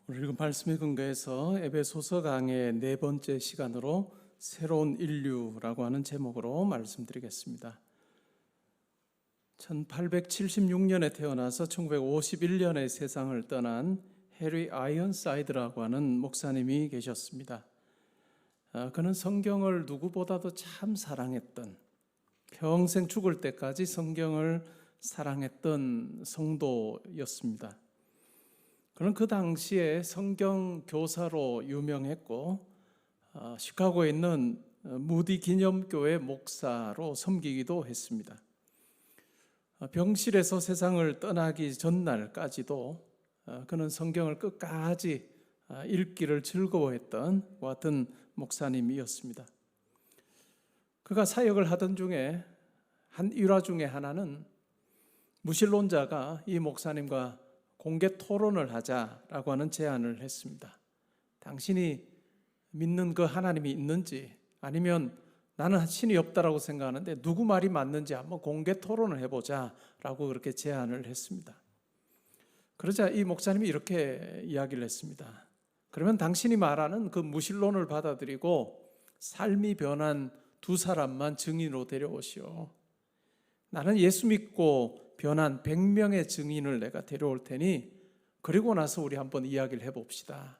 오늘 읽은 말씀에 근거해서 에베소서 강의 네 번째 시간으로 새로운 인류라고 하는 제목으로 말씀드리겠습니다. 1876년에 태어나서 1951년에 세상을 떠난 해리 아이언사이드라고 하는 목사님이 계셨습니다. 그는 성경을 누구보다도 참 사랑했던, 평생 죽을 때까지 성경을 사랑했던 성도였습니다. 그는 그 당시에 성경 교사로 유명했고 시카고에 있는 무디 기념교회 목사로 섬기기도 했습니다. 병실에서 세상을 떠나기 전날까지도 그는 성경을 끝까지 읽기를 즐거워했던 같은 목사님이었습니다. 그가 사역을 하던 중에 한 일화 중에 하나는 무신론자가 이 목사님과 공개 토론을 하자라고 하는 제안을 했습니다. 당신이 믿는 그 하나님이 있는지, 아니면 나는 신이 없다라고 생각하는데 누구 말이 맞는지 한번 공개 토론을 해보자라고 그렇게 제안을 했습니다. 그러자 이 목사님이 이렇게 이야기를 했습니다. 그러면 당신이 말하는 그 무신론을 받아들이고 삶이 변한 두 사람만 증인으로 데려오시오. 나는 예수 믿고 변한 100명의 증인을 내가 데려올 테니 그리고 나서 우리 한번 이야기를 해봅시다.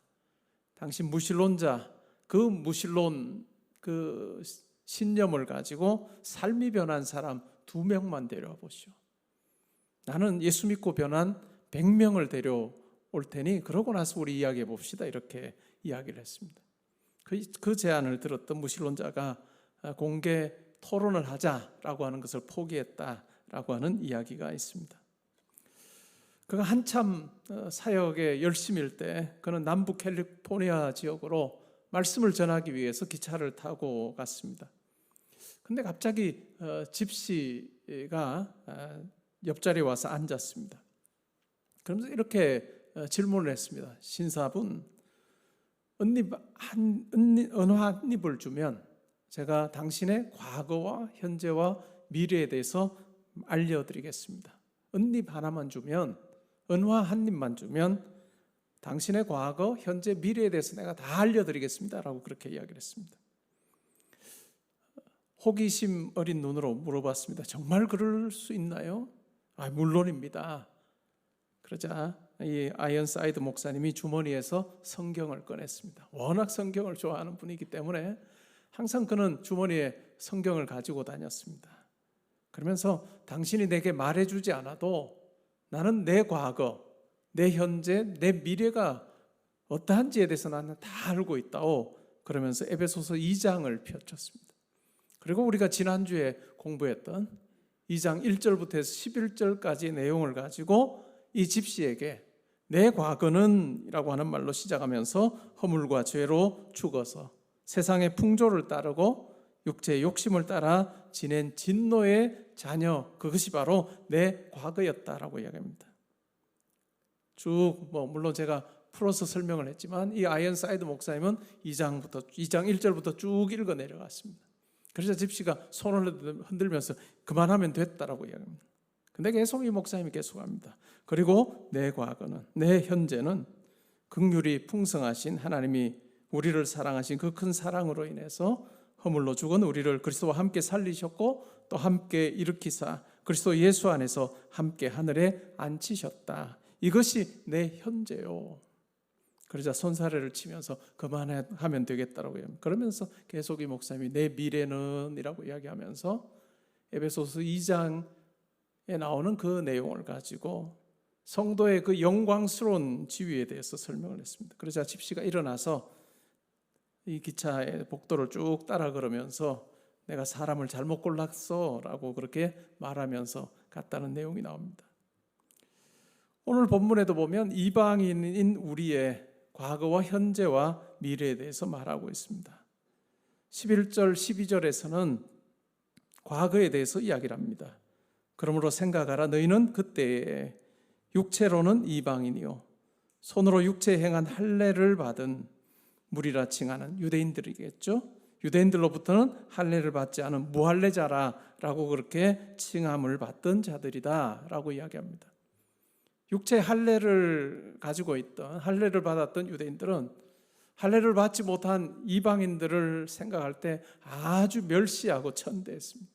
당신 무신론자, 그 무신론 그 신념을 가지고 삶이 변한 사람 2명만 데려와 보시오. 나는 예수 믿고 변한 100명을 데려올 테니 그러고 나서 우리 이야기해 봅시다. 이렇게 이야기를 했습니다. 그 제안을 들었던 무신론자가 공개 토론을 하자라고 하는 것을 포기했다라고 하는 이야기가 있습니다. 그가 한참 사역에 열심일 때 그는 남부 캘리포니아 지역으로 말씀을 전하기 위해서 기차를 타고 갔습니다. 근데 갑자기 집시가 옆자리에 와서 앉았습니다. 그러면서 이렇게 질문을 했습니다. 신사분, 은화 한 입을 주면 제가 당신의 과거와 현재와 미래에 대해서 알려드리겠습니다. 은잎 하나만 주면, 은화 한 입만 주면 당신의 과거, 현재, 미래에 대해서 내가 다 알려드리겠습니다 라고 그렇게 이야기를 했습니다. 호기심 어린 눈으로 물어봤습니다. 정말 그럴 수 있나요? 물론입니다. 그러자 이 아이언사이드 목사님이 주머니에서 성경을 꺼냈습니다. 워낙 성경을 좋아하는 분이기 때문에 항상 그는 주머니에 성경을 가지고 다녔습니다. 그러면서 당신이 내게 말해주지 않아도 나는 내 과거, 내 현재, 내 미래가 어떠한지에 대해서 나는 다 알고 있다고 그러면서 에베소서 2장을 펼쳤습니다. 그리고 우리가 지난주에 공부했던 2장 1절부터 해서 11절까지의 내용을 가지고 이 집시에게 내 과거는 이라고 하는 말로 시작하면서 허물과 죄로 죽어서 세상의 풍조를 따르고 육체의 욕심을 따라 지낸 진노의 자녀, 그것이 바로 내 과거였다라고 이야기합니다. 물론 제가 풀어서 설명을 했지만 이 아이언사이드 목사님은 2장 1절부터 쭉 읽어 내려갔습니다. 그래서 집시가 손을 흔들면서 그만하면 됐다라고 이야기합니다. 근데 계속 이 목사님이 계속합니다. 그리고 내 과거는, 내 현재는 긍휼이 풍성하신 하나님이 우리를 사랑하신 그 큰 사랑으로 인해서 허물로 죽은 우리를 그리스도와 함께 살리셨고 또 함께 일으키사 그리스도 예수 안에서 함께 하늘에 앉히셨다. 이것이 내 현재요. 그러자 손사래를 치면서 그만하면 되겠다라고 합니다. 그러면서 계속 이 목사님이 내 미래는 이라고 이야기하면서 에베소서 2장에 나오는 그 내용을 가지고 성도의 그 영광스러운 지위에 대해서 설명을 했습니다. 그러자 집시가 일어나서 이 기차의 복도를 쭉 따라 걸으면서 내가 사람을 잘못 골랐어 라고 그렇게 말하면서 갔다는 내용이 나옵니다. 오늘 본문에도 보면 이방인인 우리의 과거와 현재와 미래에 대해서 말하고 있습니다. 11절 12절에서는 과거에 대해서 이야기를 합니다. 그러므로 생각하라. 너희는 그때에 육체로는 이방인이요 손으로 육체에 행한 할례를 받은 무리라 칭하는 유대인들이겠죠. 유대인들로부터는 할례를 받지 않은 무할례자라고 그렇게 칭함을 받던 자들이다 라고 이야기합니다. 육체 할례를 가지고 있던, 할례를 받았던 유대인들은 할례를 받지 못한 이방인들을 생각할 때 아주 멸시하고 천대했습니다.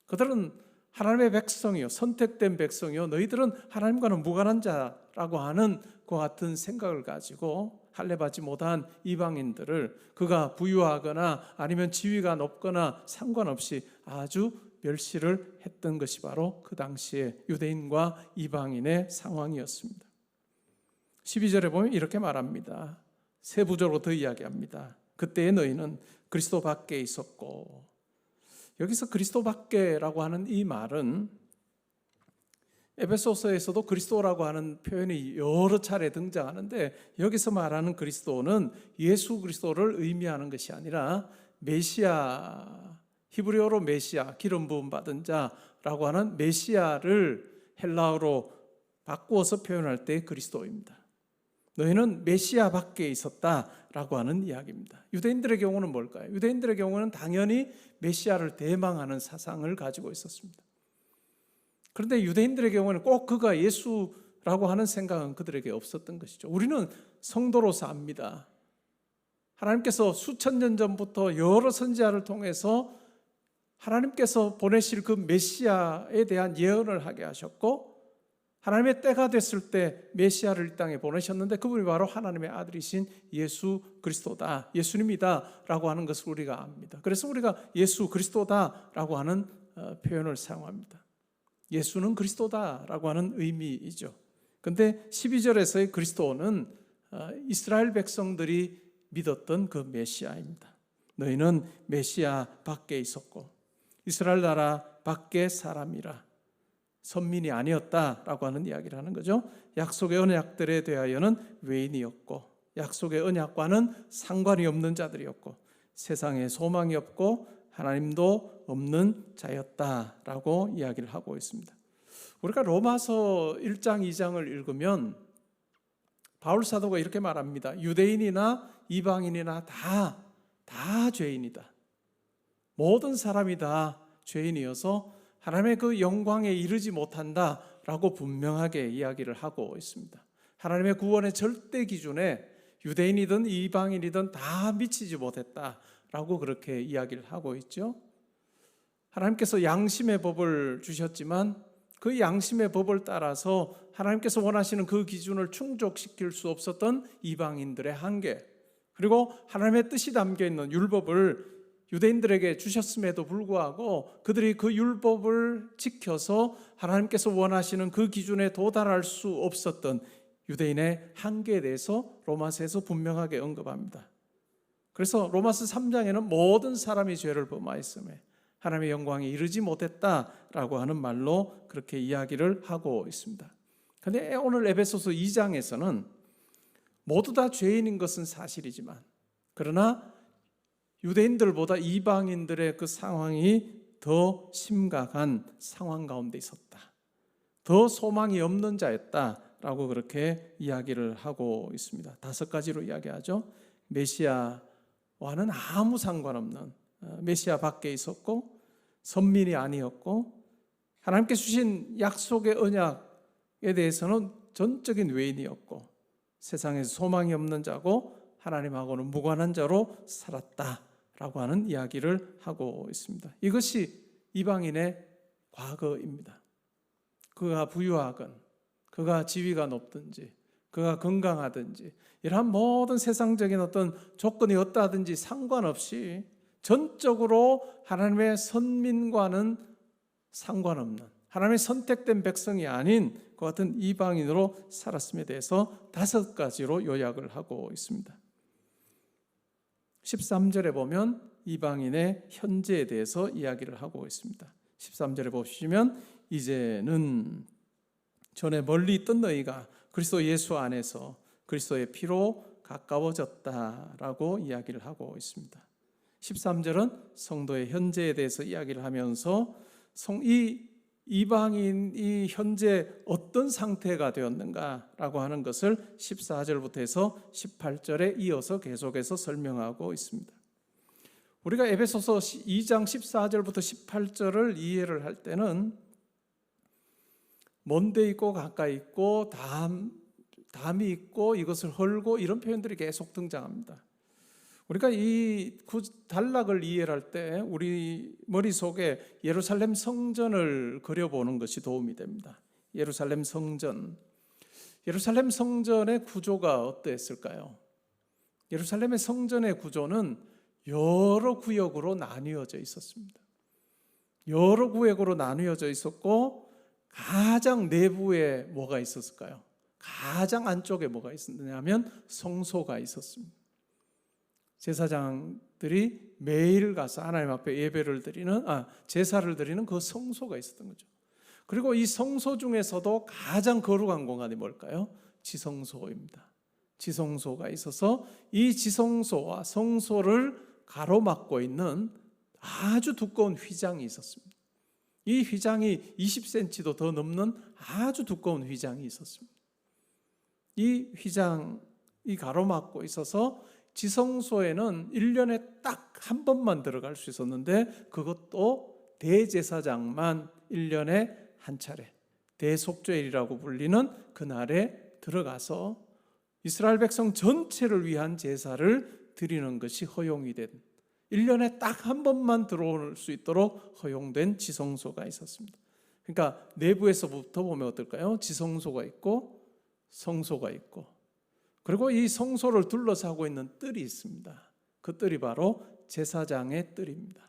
그들은 하나님의 백성이요, 선택된 백성이요, 너희들은 하나님과는 무관한 자라고 하는 그 같은 생각을 가지고 할례 받지 못한 이방인들을 그가 부유하거나 아니면 지위가 높거나 상관없이 아주 멸시를 했던 것이 바로 그 당시에 유대인과 이방인의 상황이었습니다. 12절에 보면 이렇게 말합니다. 세부적으로 더 이야기합니다. 그때의 너희는 그리스도 밖에 있었고, 여기서 그리스도 밖에라고 하는 이 말은 에베소서에서도 그리스도라고 하는 표현이 여러 차례 등장하는데, 여기서 말하는 그리스도는 예수 그리스도를 의미하는 것이 아니라 메시아, 히브리어로 메시아, 기름 부음 받은 자라고 하는 메시아를 헬라어로 바꾸어서 표현할 때 그리스도입니다. 너희는 메시아 밖에 있었다라고 하는 이야기입니다. 유대인들의 경우는 뭘까요? 유대인들의 경우는 당연히 메시아를 대망하는 사상을 가지고 있었습니다. 그런데 유대인들의 경우는 꼭 그가 예수라고 하는 생각은 그들에게 없었던 것이죠. 우리는 성도로서 압니다. 하나님께서 수천 년 전부터 여러 선지자를 통해서 하나님께서 보내실 그 메시아에 대한 예언을 하게 하셨고, 하나님의 때가 됐을 때 메시아를 이 땅에 보내셨는데 그분이 바로 하나님의 아들이신 예수 그리스도다, 예수님이다 라고 하는 것을 우리가 압니다. 그래서 우리가 예수 그리스도다 라고 하는 표현을 사용합니다. 예수는 그리스도다 라고 하는 의미이죠. 그런데 12절에서의 그리스도는 이스라엘 백성들이 믿었던 그 메시아입니다. 너희는 메시아 밖에 있었고 이스라엘 나라 밖의 사람이라, 선민이 아니었다라고 하는 이야기를 하는 거죠. 약속의 언약들에 대하여는 외인이었고 약속의 언약과는 상관이 없는 자들이었고 세상에 소망이 없고 하나님도 없는 자였다라고 이야기를 하고 있습니다. 우리가 로마서 1장 2장을 읽으면 바울 사도가 이렇게 말합니다. 유대인이나 이방인이나 다 죄인이다. 모든 사람이 다 죄인이어서 하나님의 그 영광에 이르지 못한다라고 분명하게 이야기를 하고 있습니다. 하나님의 구원의 절대 기준에 유대인이든 이방인이든 다 미치지 못했다라고 그렇게 이야기를 하고 있죠. 하나님께서 양심의 법을 주셨지만 그 양심의 법을 따라서 하나님께서 원하시는 그 기준을 충족시킬 수 없었던 이방인들의 한계, 그리고 하나님의 뜻이 담겨있는 율법을 유대인들에게 주셨음에도 불구하고 그들이 그 율법을 지켜서 하나님께서 원하시는 그 기준에 도달할 수 없었던 유대인의 한계에 대해서 로마서에서 분명하게 언급합니다. 그래서 로마서 3장에는 모든 사람이 죄를 범하였음에 하나님의 영광에 이르지 못했다라고 하는 말로 그렇게 이야기를 하고 있습니다. 그런데 오늘 에베소서 2장에서는 모두 다 죄인인 것은 사실이지만, 그러나 유대인들보다 이방인들의 그 상황이 더 심각한 상황 가운데 있었다, 더 소망이 없는 자였다라고 그렇게 이야기를 하고 있습니다. 5가지로 이야기하죠. 메시아와는 아무 상관없는, 메시아 밖에 있었고 선민이 아니었고 하나님께서 주신 약속의 언약에 대해서는 전적인 외인이었고 세상에서 소망이 없는 자고 하나님하고는 무관한 자로 살았다라고 하는 이야기를 하고 있습니다. 이것이 이방인의 과거입니다. 그가 부유하건 그가 지위가 높든지 그가 건강하든지 이러한 모든 세상적인 어떤 조건이 어떠하든지 상관없이 전적으로 하나님의 선민과는 상관없는, 하나님의 선택된 백성이 아닌 그 같은 이방인으로 살았음에 대해서 5가지로 요약을 하고 있습니다. 13절에 보면 이방인의 현재에 대해서 이야기를 하고 있습니다. 13절에 보시면 이제는 전에 멀리 있던 너희가 그리스도 예수 안에서 그리스도의 피로 가까워졌다라고 이야기를 하고 있습니다. 13절은 성도의 현재에 대해서 이야기를 하면서 이 이방인이 현재 어떤 상태가 되었는가라고 하는 것을 14절부터 해서 18절에 이어서 계속해서 설명하고 있습니다. 우리가 에베소서 2장 14절부터 18절을 이해를 할 때는 먼데 있고 가까이 있고 담이 있고 이것을 헐고 이런 표현들이 계속 등장합니다. 우리가 이 단락을 이해할 때 우리 머릿속에 예루살렘 성전을 그려보는 것이 도움이 됩니다. 예루살렘 성전의 구조가 어땠을까요? 예루살렘의 성전의 구조는 여러 구역으로 나뉘어져 있었습니다. 여러 구역으로 나뉘어져 있었고 가장 내부에 뭐가 있었을까요? 가장 안쪽에 뭐가 있었냐면 성소가 있었습니다. 제사장들이 매일 가서 하나님 앞에 제사를 드리는 그 성소가 있었던 거죠. 그리고 이 성소 중에서도 가장 거룩한 공간이 뭘까요? 지성소입니다. 지성소가 있어서 이 지성소와 성소를 가로막고 있는 아주 두꺼운 휘장이 있었습니다. 이 휘장이 20cm도 더 넘는 아주 두꺼운 휘장이 있었습니다. 이 휘장이 가로막고 있어서 지성소에는 1년에 딱 한 번만 들어갈 수 있었는데 그것도 대제사장만 1년에 한 차례, 대속죄일이라고 불리는 그날에 들어가서 이스라엘 백성 전체를 위한 제사를 드리는 것이 허용이 된 1년에 딱 한 번만 들어올 수 있도록 허용된 지성소가 있었습니다. 그러니까 내부에서부터 보면 어떨까요? 지성소가 있고 성소가 있고 그리고 이 성소를 둘러싸고 있는 뜰이 있습니다. 그 뜰이 바로 제사장의 뜰입니다.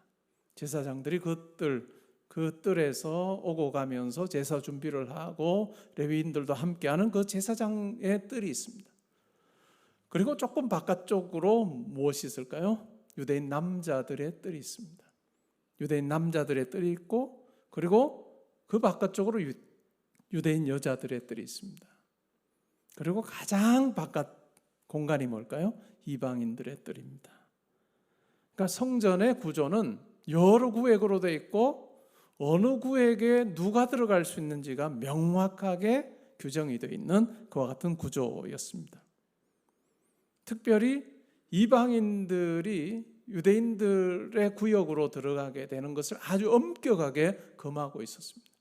제사장들이 그 뜰에서 오고 가면서 제사 준비를 하고 레위인들도 함께하는 그 제사장의 뜰이 있습니다. 그리고 조금 바깥쪽으로 무엇이 있을까요? 유대인 남자들의 뜰이 있습니다. 유대인 남자들의 뜰이 있고 그리고 그 바깥쪽으로 유대인 여자들의 뜰이 있습니다. 그리고 가장 바깥 공간이 뭘까요? 이방인들의 뜰입니다. 그러니까 성전의 구조는 여러 구획으로 되어 있고 어느 구획에 누가 들어갈 수 있는지가 명확하게 규정이 되어 있는 그와 같은 구조였습니다. 특별히 이방인들이 유대인들의 구역으로 들어가게 되는 것을 아주 엄격하게 금하고 있었습니다.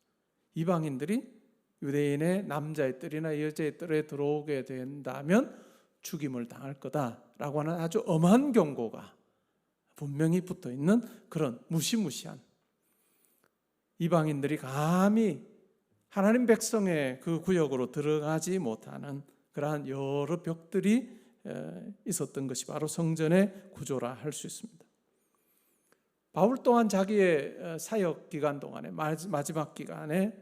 이방인들이 유대인의 남자의 뜰이나 여자의 뜰에 들어오게 된다면 죽임을 당할 거다라고 하는 아주 엄한 경고가 분명히 붙어있는 그런 무시무시한, 이방인들이 감히 하나님 백성의 그 구역으로 들어가지 못하는 그러한 여러 벽들이 있었던 것이 바로 성전의 구조라 할 수 있습니다. 바울 또한 자기의 사역 기간 동안에 마지막 기간에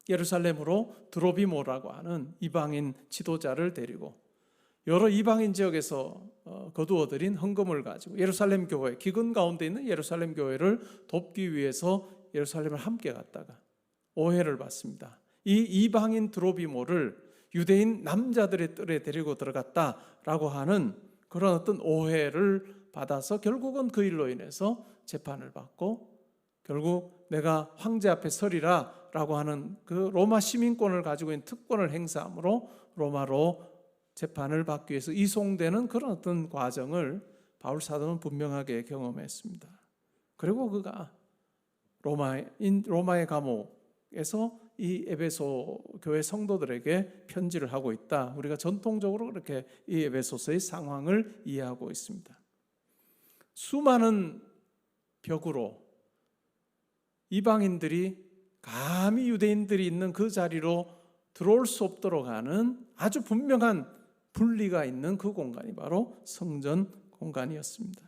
예루살렘으로 드로비모라고 하는 이방인 지도자를 데리고 여러 이방인 지역에서 거두어들인 헌금을 가지고 예루살렘 교회, 기근 가운데 있는 예루살렘 교회를 돕기 위해서 예루살렘을 함께 갔다가 오해를 받습니다. 이 이방인 드로비모를 유대인 남자들의 뜰에 데리고 들어갔다라고 하는 그런 어떤 오해를 받아서 결국은 그 일로 인해서 재판을 받고 결국 내가 황제 앞에 서리라 라고 하는 그 로마 시민권을 가지고 있는 특권을 행사함으로 로마로 재판을 받기 위해서 이송되는 그런 어떤 과정을 바울 사도는 분명하게 경험했습니다. 그리고 그가 로마의 감옥에서 이 에베소 교회 성도들에게 편지를 하고 있다. 우리가 전통적으로 그렇게 이 에베소서의 상황을 이해하고 있습니다. 수많은 벽으로 이방인들이 감히 유대인들이 있는 그 자리로 들어올 수 없도록 하는 아주 분명한 분리가 있는 그 공간이 바로 성전 공간이었습니다.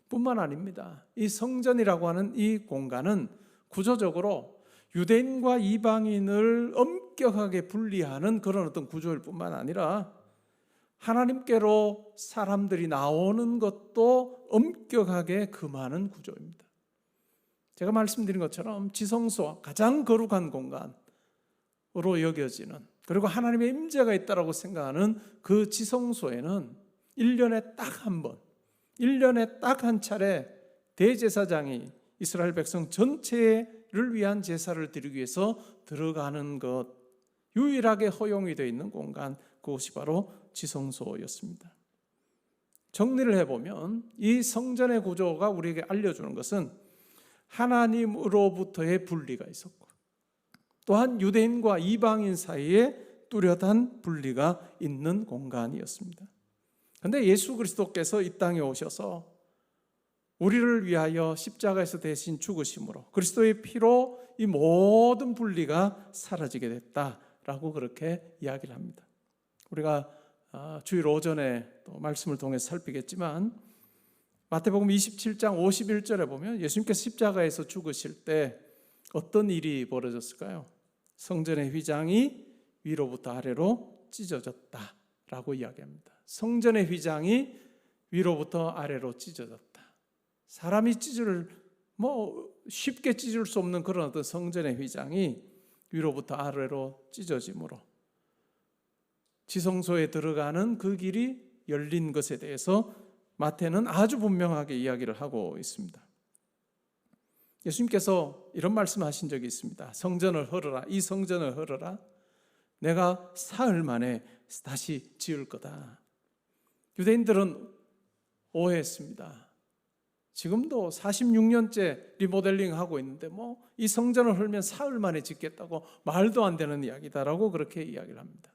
뿐만 아닙니다. 이 성전이라고 하는 이 공간은 구조적으로 유대인과 이방인을 엄격하게 분리하는 그런 어떤 구조일 뿐만 아니라 하나님께로 사람들이 나오는 것도 엄격하게 금하는 구조입니다. 제가 말씀드린 것처럼 지성소, 가장 거룩한 공간으로 여겨지는, 그리고 하나님의 임재가 있다고 생각하는 그 지성소에는 1년에 딱 한 번, 1년에 딱 한 차례 대제사장이 이스라엘 백성 전체를 위한 제사를 드리기 위해서 들어가는 것, 유일하게 허용이 되어 있는 공간, 그것이 바로 지성소였습니다. 정리를 해보면 이 성전의 구조가 우리에게 알려주는 것은 하나님으로부터의 분리가 있었고 또한 유대인과 이방인 사이에 뚜렷한 분리가 있는 공간이었습니다. 그런데 예수 그리스도께서 이 땅에 오셔서 우리를 위하여 십자가에서 대신 죽으심으로 그리스도의 피로 이 모든 분리가 사라지게 됐다라고 그렇게 이야기를 합니다. 우리가 주일 오전에 또 말씀을 통해서 살피겠지만 마태복음 27장 51절에 보면 예수님께서 십자가에서 죽으실 때 어떤 일이 벌어졌을까요? 성전의 휘장이 위로부터 아래로 찢어졌다라고 이야기합니다. 성전의 휘장이 위로부터 아래로 찢어졌다. 사람이 쉽게 찢을 수 없는 그런 어떤 성전의 휘장이 위로부터 아래로 찢어짐으로 지성소에 들어가는 그 길이 열린 것에 대해서 마태는 아주 분명하게 이야기를 하고 있습니다. 예수님께서 이런 말씀하신 적이 있습니다. 성전을 헐어라, 이 성전을 헐어라. 내가 사흘 만에 다시 지을 거다. 유대인들은 오해했습니다. 지금도 46년째 리모델링 하고 있는데 이 성전을 헐면 사흘 만에 짓겠다고 말도 안 되는 이야기다라고 그렇게 이야기를 합니다.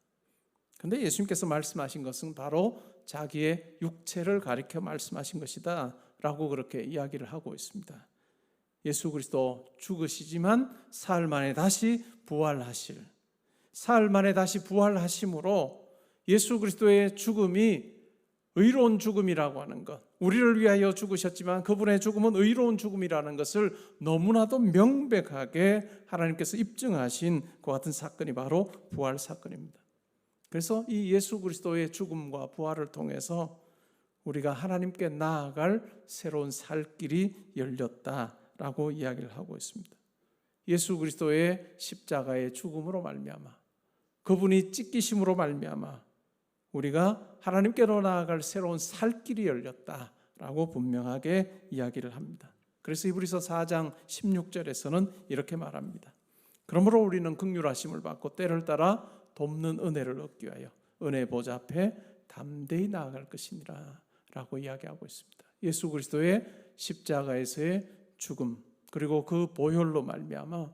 그런데 예수님께서 말씀하신 것은 바로 자기의 육체를 가리켜 말씀하신 것이다 라고 그렇게 이야기를 하고 있습니다. 예수 그리스도 죽으시지만 사흘 만에 다시 부활하실, 사흘 만에 다시 부활하심으로 예수 그리스도의 죽음이 의로운 죽음이라고 하는 것, 우리를 위하여 죽으셨지만 그분의 죽음은 의로운 죽음이라는 것을 너무나도 명백하게 하나님께서 입증하신 그 같은 사건이 바로 부활 사건입니다. 그래서 이 예수 그리스도의 죽음과 부활을 통해서 우리가 하나님께 나아갈 새로운 살 길이 열렸다라고 이야기를 하고 있습니다. 예수 그리스도의 십자가의 죽음으로 말미암아, 그분이 찢기심으로 말미암아 우리가 하나님께로 나아갈 새로운 살 길이 열렸다라고 분명하게 이야기를 합니다. 그래서 히브리서 4장 16절에서는 이렇게 말합니다. 그러므로 우리는 긍휼하심을 받고 때를 따라 돕는 은혜를 얻기 위하여 은혜 보좌 앞에 담대히 나아갈 것이니라 라고 이야기하고 있습니다. 예수 그리스도의 십자가에서의 죽음, 그리고 그 보혈로 말미암아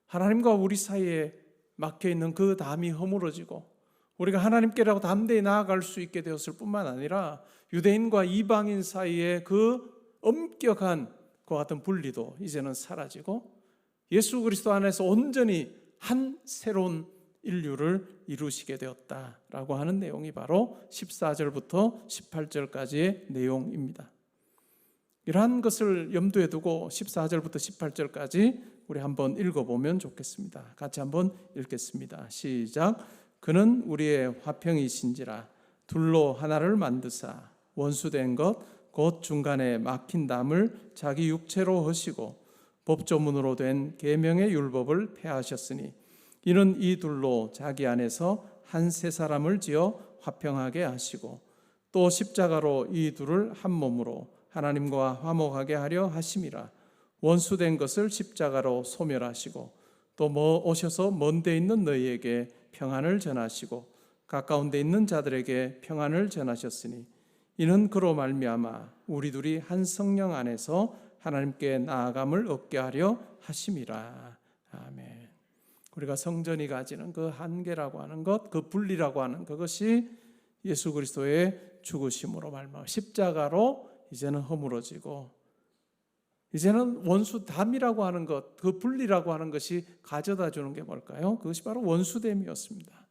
하나님과 우리 사이에 막혀있는 그 담이 허물어지고 우리가 하나님께라고 담대히 나아갈 수 있게 되었을 뿐만 아니라 유대인과 이방인 사이에 그 엄격한 그와 같은 분리도 이제는 사라지고 예수 그리스도 안에서 온전히 한 새로운 인류를 이루시게 되었다라고 하는 내용이 바로 14절부터 18절까지의 내용입니다. 이러한 것을 염두에 두고 14절부터 18절까지 우리 한번 읽어보면 좋겠습니다. 같이 한번 읽겠습니다. 시작. 그는 우리의 화평이신지라 둘로 하나를 만드사 원수된 것 곧 중간에 막힌 담을 자기 육체로 하시고 법조문으로 된 계명의 율법을 폐하셨으니 이는 이 둘로 자기 안에서 한 세 사람을 지어 화평하게 하시고 또 십자가로 이 둘을 한 몸으로 하나님과 화목하게 하려 하심이라. 원수된 것을 십자가로 소멸하시고 또 오셔서 먼 데 있는 너희에게 평안을 전하시고 가까운 데 있는 자들에게 평안을 전하셨으니 이는 그로 말미암아 우리 둘이 한 성령 안에서 하나님께 나아감을 얻게 하려 하심이라. 아멘. 우리가 성전이 가지는 그 한계라고 하는 것, 그 분리라고 하는 그것이 예수 그리스도의 죽으심으로 말미암아 십자가로 이제는 허물어지고 이제는 원수 담이라고 하는 것, 그 분리라고 하는 것이 가져다 주는 게 뭘까요? 그것이 바로 원수됨이었습니다.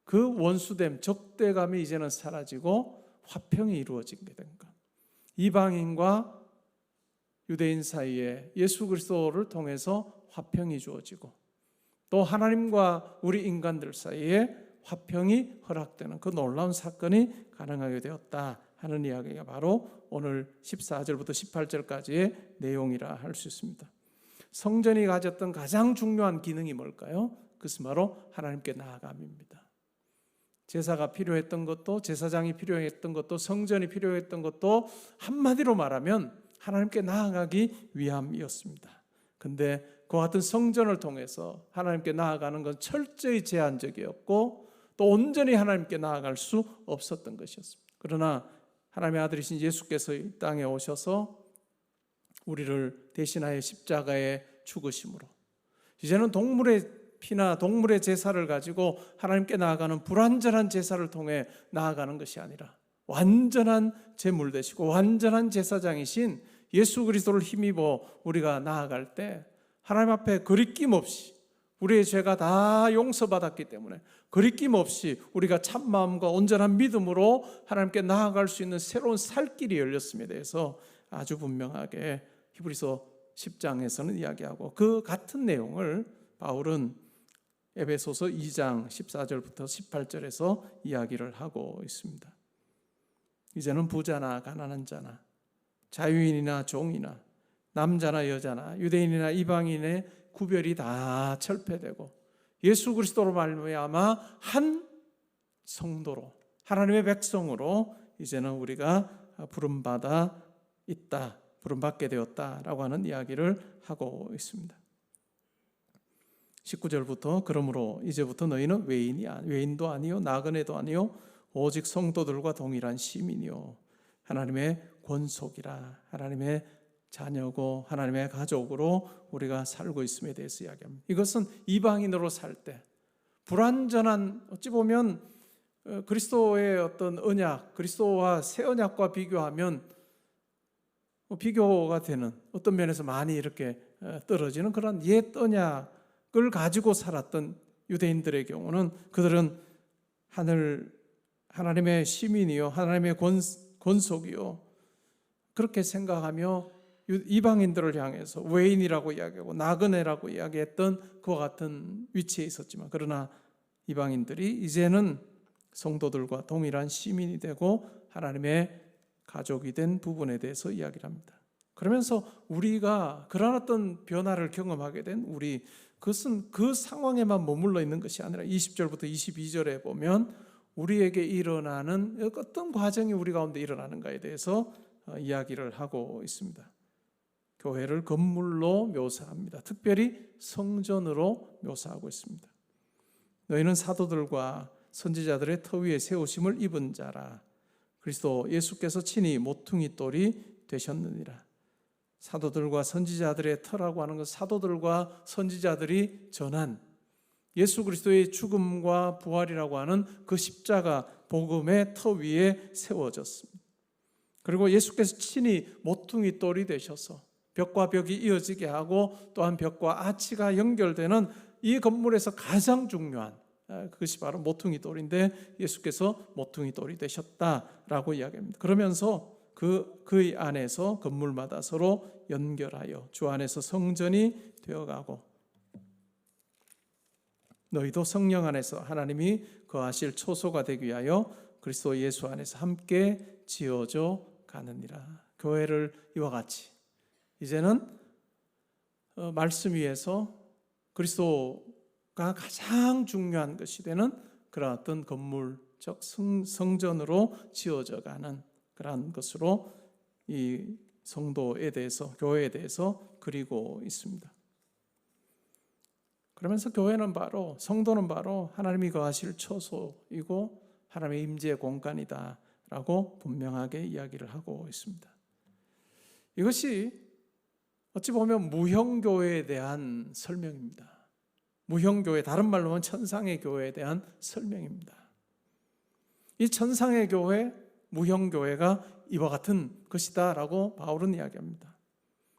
그 원수됨, 적대감이 이제는 사라지고 화평이 이루어지게 된 것. 이방인과 유대인 사이에 예수 그리스도를 통해서 화평이 주어지고 또 하나님과 우리 인간들 사이에 화평이 허락되는 그 놀라운 사건이 가능하게 되었다 하는 이야기가 바로 오늘 14절부터 18절까지의 내용이라 할 수 있습니다. 성전이 가졌던 가장 중요한 기능이 뭘까요? 그것은 바로 하나님께 나아감입니다. 제사가 필요했던 것도, 제사장이 필요했던 것도, 성전이 필요했던 것도 한마디로 말하면 하나님께 나아가기 위함이었습니다. 근데 그와 같은 성전을 통해서 하나님께 나아가는 건 철저히 제한적이었고 또 온전히 하나님께 나아갈 수 없었던 것이었습니다. 그러나 하나님의 아들이신 예수께서 이 땅에 오셔서 우리를 대신하여 십자가에 죽으심으로 이제는 동물의 피나 동물의 제사를 가지고 하나님께 나아가는 불완전한 제사를 통해 나아가는 것이 아니라 완전한 제물 되시고 완전한 제사장이신 예수 그리스도를 힘입어 우리가 나아갈 때 하나님 앞에 거리낌 없이 우리의 죄가 다 용서받았기 때문에 거리낌 없이 우리가 참마음과 온전한 믿음으로 하나님께 나아갈 수 있는 새로운 살 길이 열렸음에 대해서 아주 분명하게 히브리서 10장에서는 이야기하고, 그 같은 내용을 바울은 에베소서 2장 14절부터 18절에서 이야기를 하고 있습니다. 이제는 부자나 가난한 자나 자유인이나 종이나 남자나 여자나 유대인이나 이방인의 구별이 다 철폐되고 예수 그리스도로 말미암아 한 성도로 하나님의 백성으로 이제는 우리가 부름받아 있다, 부름받게 되었다라고 하는 이야기를 하고 있습니다. 19절부터 그러므로 이제부터 너희는 외인도 아니요 나그네도 아니요 오직 성도들과 동일한 시민이요 하나님의 권속이라 하나님의 자녀고 하나님의 가족으로 우리가 살고 있음에 대해서 이야기합니다. 이것은 이방인으로 살 때 불완전한, 어찌 보면 그리스도의 어떤 언약, 그리스도와 새 언약과 비교하면 비교가 되는, 어떤 면에서 많이 이렇게 떨어지는 그런 옛 언약을 가지고 살았던 유대인들의 경우는 그들은 하나님의 시민이요 하나님의 권속이요 그렇게 생각하며 이방인들을 향해서 외인이라고 이야기하고 나그네라고 이야기했던 그와 같은 위치에 있었지만, 그러나 이방인들이 이제는 성도들과 동일한 시민이 되고 하나님의 가족이 된 부분에 대해서 이야기를 합니다. 그러면서 우리가 그런 어떤 변화를 경험하게 된 그것은 그 상황에만 머물러 있는 것이 아니라 20절부터 22절에 보면 우리에게 일어나는 어떤 과정이 우리 가운데 일어나는가에 대해서 이야기를 하고 있습니다. 교회를 건물로 묘사합니다. 특별히 성전으로 묘사하고 있습니다. 너희는 사도들과 선지자들의 터 위에 세우심을 입은 자라. 그리스도 예수께서 친히 모퉁이 돌이 되셨느니라. 사도들과 선지자들의 터라고 하는 것, 사도들과 선지자들이 전한 예수 그리스도의 죽음과 부활이라고 하는 그 십자가 복음의 터 위에 세워졌습니다. 그리고 예수께서 친히 모퉁이 돌이 되셔서 벽과 벽이 이어지게 하고 또한 벽과 아치가 연결되는 이 건물에서 가장 중요한 그것이 바로 모퉁이 돌인데 예수께서 모퉁이 돌이 되셨다라고 이야기합니다. 그러면서 그 안에서 건물마다 서로 연결하여 주 안에서 성전이 되어가고 너희도 성령 안에서 하나님이 거하실 초소가 되기 위하여 그리스도 예수 안에서 함께 지어져 가느니라. 교회를 이와 같이 이제는 말씀 위에서 그리스도가 가장 중요한 것이 되는 그런 어떤 건물적 성전으로 지어져 가는 그런 것으로 이 성도에 대해서, 교회에 대해서 그리고 있습니다. 그러면서 교회는 바로, 성도는 바로 하나님이 거하실 처소이고 하나님의 임재의 공간이다라고 분명하게 이야기를 하고 있습니다. 이것이 어찌 보면 무형교회에 대한 설명입니다. 무형교회, 다른 말로 하면 천상의 교회에 대한 설명입니다. 이 천상의 교회, 무형교회가 이와 같은 것이다라고 바울은 이야기합니다.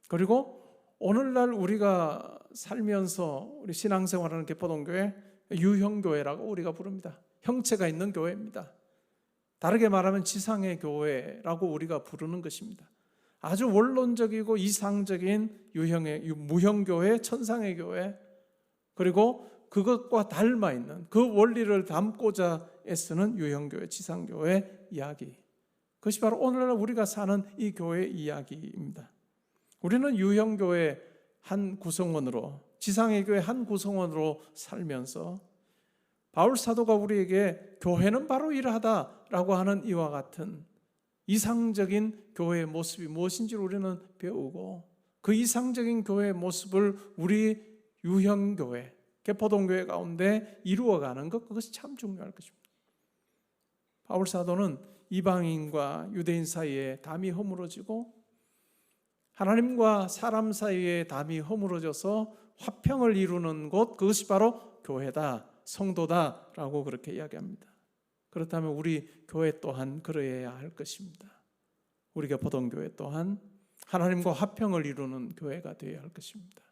그리고 오늘날 우리가 살면서 우리 신앙생활하는 개포동교회 유형교회라고 우리가 부릅니다. 형체가 있는 교회입니다. 다르게 말하면 지상의 교회라고 우리가 부르는 것입니다. 아주 원론적이고 이상적인 무형교회, 천상의 교회, 그리고 그것과 닮아 있는 그 원리를 담고자 애쓰는 유형교회, 지상교회 이야기, 그것이 바로 오늘날 우리가 사는 이 교회 이야기입니다. 우리는 유형교회 한 구성원으로, 지상의 교회 한 구성원으로 살면서 바울 사도가 우리에게 교회는 바로 이러하다라고 하는 이와 같은 이상적인 교회의 모습이 무엇인지를 우리는 배우고, 그 이상적인 교회의 모습을 우리 유형교회, 개포동교회 가운데 이루어가는 것, 그것이 참 중요할 것입니다. 바울 사도는 이방인과 유대인 사이에 담이 허물어지고 하나님과 사람 사이에 담이 허물어져서 화평을 이루는 곳, 그것이 바로 교회다, 성도다라고 그렇게 이야기합니다. 그렇다면 우리 교회 또한 그러해야 할 것입니다. 우리 개포동교회 또한 하나님과 화평을 이루는 교회가 되어야 할 것입니다.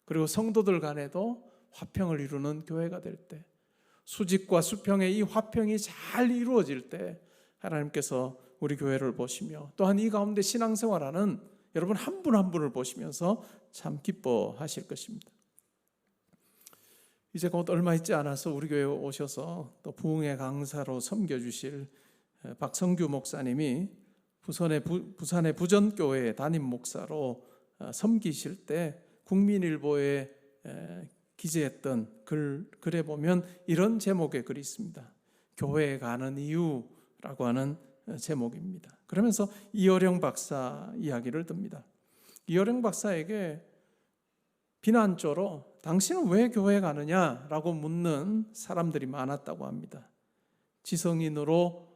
그리고 성도들 간에도 화평을 이루는 교회가 될 때, 수직과 수평의 이 화평이 잘 이루어질 때 하나님께서 우리 교회를 보시며 또한 이 가운데 신앙생활하는 여러분 한 분 한 분을 보시면서 참 기뻐하실 것입니다. 이제 곧 얼마 있지 않아서 우리 교회에 오셔서 또 부흥의 강사로 섬겨주실 박성규 목사님이 부산의 부전교회 담임 목사로 섬기실 때 국민일보에 기재했던 글에 보면 이런 제목의 글이 있습니다. 교회에 가는 이유라고 하는 제목입니다. 그러면서 이어령 박사 이야기를 듭니다. 이어령 박사에게 비난조로 당신은 왜 교회에 가느냐라고 묻는 사람들이 많았다고 합니다. 지성인으로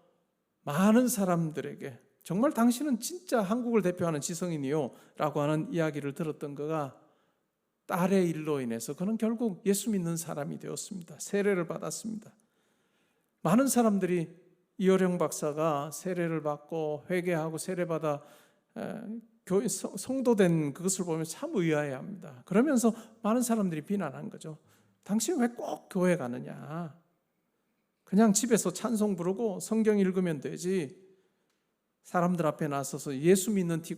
많은 사람들에게 정말 당신은 진짜 한국을 대표하는 지성인이요 라고 하는 이야기를 들었던 그가 딸의 일로 인해서 그는 결국 예수 믿는 사람이 되었습니다. 세례를 받았습니다. 많은 사람들이 이어령 박사가 세례를 받고 회개하고 세례받아 교회 성도된 그것을 보면 참 의아해합니다. 그러면서 많은 사람들이 비난한 거죠. 당신 왜 꼭 교회 가느냐? 그냥 집에서 찬송 부르고 성경 읽으면 되지. 사람들 앞에 나서서 예수 믿는 티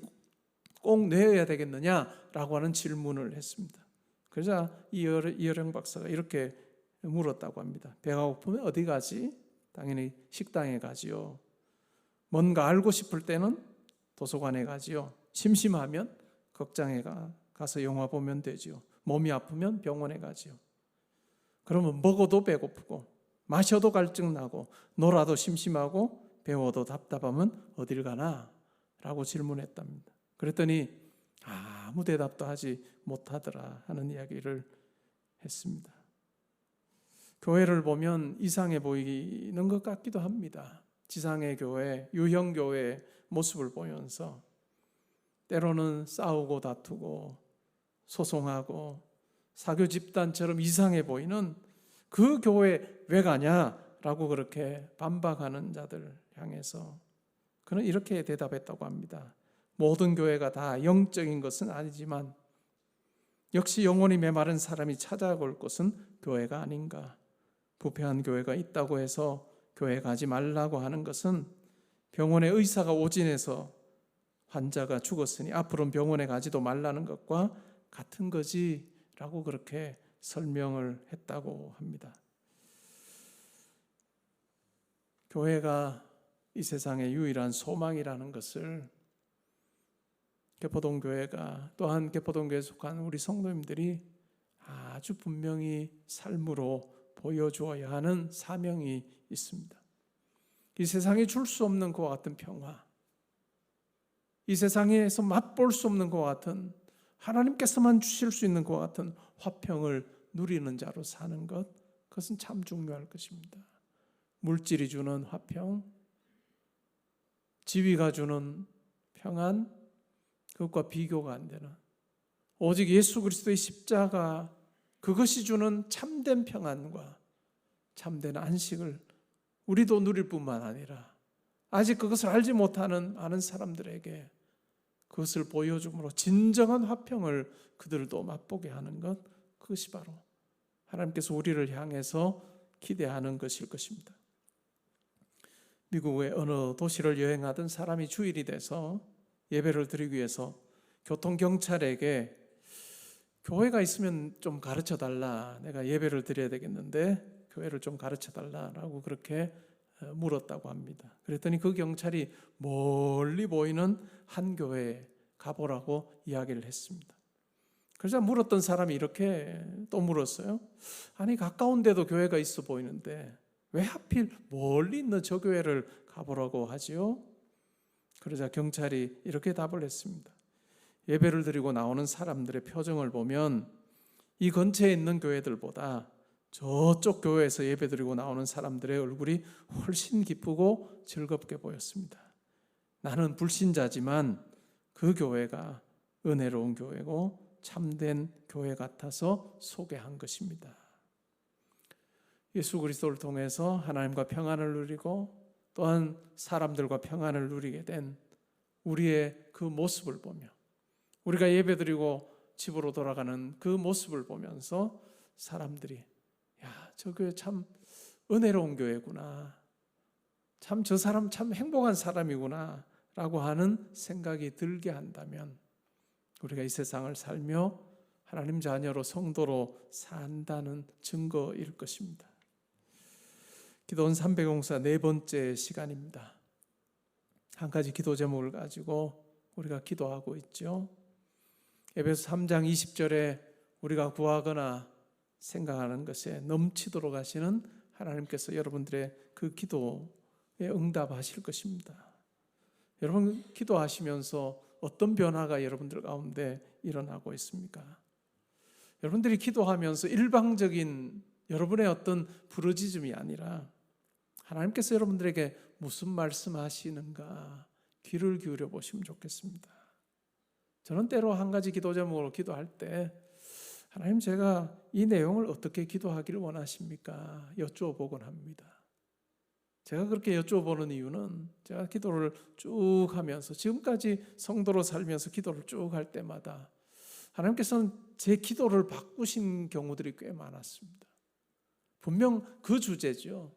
꼭 내야 되겠느냐라고 하는 질문을 했습니다. 그러자 이어령 박사가 이렇게 물었다고 합니다. 배가 고프면 어디 가지? 당연히 식당에 가지요. 뭔가 알고 싶을 때는 도서관에 가지요. 심심하면 극장에 가서 영화 보면 되지요. 몸이 아프면 병원에 가지요. 그러면 먹어도 배고프고 마셔도 갈증나고 놀아도 심심하고 배워도 답답하면 어딜 가나? 라고 질문했답니다. 그랬더니 아무 대답도 하지 못하더라 하는 이야기를 했습니다. 교회를 보면 이상해 보이는 것 같기도 합니다. 지상의 교회, 유형교회 모습을 보면서 때로는 싸우고 다투고 소송하고 사교 집단처럼 이상해 보이는 그 교회 왜 가냐라고 그렇게 반박하는 자들 향해서 그는 이렇게 대답했다고 합니다. 모든 교회가 다 영적인 것은 아니지만 역시 영혼이 메마른 사람이 찾아올 곳은 교회가 아닌가. 부패한 교회가 있다고 해서 교회 가지 말라고 하는 것은 병원에 의사가 오진해서 환자가 죽었으니 앞으로는 병원에 가지도 말라는 것과 같은 거지라고 그렇게 설명을 했다고 합니다. 교회가 이 세상의 유일한 소망이라는 것을 개포동교회가 또한 개포동교회에 속한 우리 성도님들이 아주 분명히 삶으로 보여주어야 하는 사명이 있습니다. 이 세상에 줄 수 없는 것과 같은 평화, 이 세상에서 맛볼 수 없는 것과 같은 하나님께서만 주실 수 있는 것과 같은 화평을 누리는 자로 사는 것, 그것은 참 중요할 것입니다. 물질이 주는 화평, 지위가 주는 평안, 그것과 비교가 안 되는 오직 예수 그리스도의 십자가, 그것이 주는 참된 평안과 참된 안식을 우리도 누릴 뿐만 아니라 아직 그것을 알지 못하는 많은 사람들에게 그것을 보여줌으로 진정한 화평을 그들도 맛보게 하는 것, 그것이 바로 하나님께서 우리를 향해서 기대하는 것일 것입니다. 미국의 어느 도시를 여행하던 사람이 주일이 돼서 예배를 드리기 위해서 교통경찰에게 교회가 있으면 좀 가르쳐 달라, 내가 예배를 드려야 되겠는데 교회를 좀 가르쳐 달라라고 그렇게 물었다고 합니다. 그랬더니 그 경찰이 멀리 보이는 한 교회에 가보라고 이야기를 했습니다. 그러자 물었던 사람이 이렇게 또 물었어요. 아니 가까운 데도 교회가 있어 보이는데 왜 하필 멀리 있는 저 교회를 가보라고 하지요? 그러자 경찰이 이렇게 답을 했습니다. 예배를 드리고 나오는 사람들의 표정을 보면 이 근처에 있는 교회들보다 저쪽 교회에서 예배 드리고 나오는 사람들의 얼굴이 훨씬 기쁘고 즐겁게 보였습니다. 나는 불신자지만 그 교회가 은혜로운 교회고 참된 교회 같아서 소개한 것입니다. 예수 그리스도를 통해서 하나님과 평안을 누리고 또한 사람들과 평안을 누리게 된 우리의 그 모습을 보며, 우리가 예배드리고 집으로 돌아가는 그 모습을 보면서 사람들이 저 교회 참 은혜로운 교회구나, 참 저 사람 참 행복한 사람이구나 라고 하는 생각이 들게 한다면 우리가 이 세상을 살며 하나님 자녀로 성도로 산다는 증거일 것입니다. 기도원 300용사 네 번째 시간입니다. 한 가지 기도 제목을 가지고 우리가 기도하고 있죠. 에베소 3장 20절에 우리가 구하거나 생각하는 것에 넘치도록 하시는 하나님께서 여러분들의 그 기도에 응답하실 것입니다. 여러분 기도하시면서 어떤 변화가 여러분들 가운데 일어나고 있습니까? 여러분들이 기도하면서 일방적인 여러분의 어떤 부르짖음이 아니라 하나님께서 여러분들에게 무슨 말씀하시는가 귀를 기울여 보시면 좋겠습니다. 저는 때로 한 가지 기도 제목으로 기도할 때 하나님, 제가 이 내용을 어떻게 기도하기를 원하십니까? 여쭈어보곤 합니다. 제가 그렇게 여쭈어보는 이유는 제가 기도를 쭉 하면서 지금까지 성도로 살면서 기도를 쭉 할 때마다 하나님께서는 제 기도를 바꾸신 경우들이 꽤 많았습니다. 분명 그 주제죠.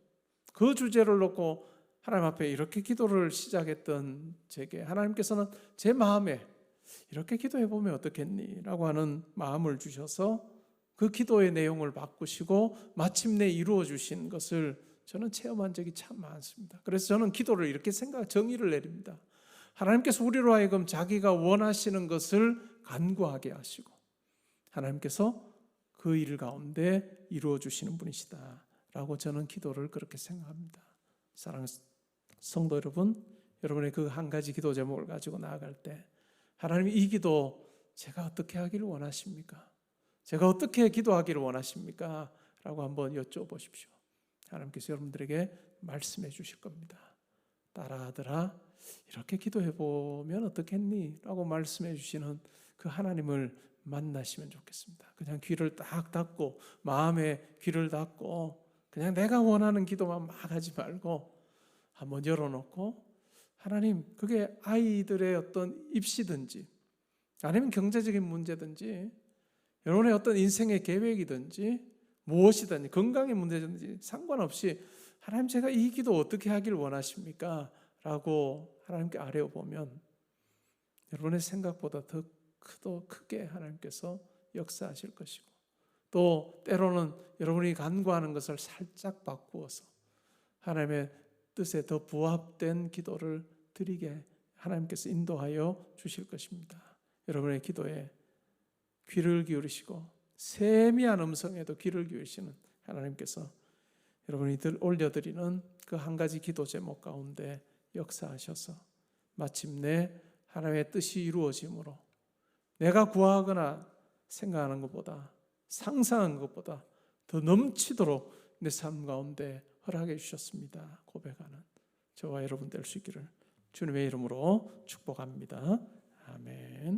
그 주제를 놓고 하나님 앞에 이렇게 기도를 시작했던 제게 하나님께서는 제 마음에 이렇게 기도해 보면 어떻겠니? 라고 하는 마음을 주셔서 그 기도의 내용을 바꾸시고 마침내 이루어 주신 것을 저는 체험한 적이 참 많습니다. 그래서 저는 기도를 이렇게 정의를 내립니다. 하나님께서 우리로 하여금 자기가 원하시는 것을 간구하게 하시고 하나님께서 그 일 가운데 이루어 주시는 분이시다 라고 저는 기도를 그렇게 생각합니다. 사랑하는 성도 여러분, 여러분의 그 한 가지 기도 제목을 가지고 나아갈 때 하나님, 이 기도 제가 어떻게 하기를 원하십니까? 제가 어떻게 기도하기를 원하십니까? 라고 한번 여쭤보십시오. 하나님께서 여러분들에게 말씀해 주실 겁니다. 딸아, 아들아, 이렇게 기도해 보면 어떻겠니? 라고 말씀해 주시는 그 하나님을 만나시면 좋겠습니다. 그냥 귀를 딱 닫고, 마음에 귀를 닫고 그냥 내가 원하는 기도만 막 하지 말고 한번 열어놓고, 하나님, 그게 아이들의 어떤 입시든지 아니면 경제적인 문제든지 여러분의 어떤 인생의 계획이든지 무엇이든지 건강의 문제든지 상관없이 하나님, 제가 이 기도 어떻게 하기를 원하십니까? 라고 하나님께 아뢰어보면 여러분의 생각보다 더 크게 하나님께서 역사하실 것이고, 또 때로는 여러분이 간구하는 것을 살짝 바꾸어서 하나님의 뜻에 더 부합된 기도를 드리게 하나님께서 인도하여 주실 것입니다. 여러분의 기도에 귀를 기울이시고 세미한 음성에도 귀를 기울이시는 하나님께서 여러분이 올려드리는 그 한 가지 기도 제목 가운데 역사하셔서 마침내 하나님의 뜻이 이루어짐으로 내가 구하거나 생각하는 것보다, 상상한 것보다 더 넘치도록 내 삶 가운데 허락해 주셨습니다 고백하는 저와 여러분 될 수 있기를 주님의 이름으로 축복합니다. 아멘.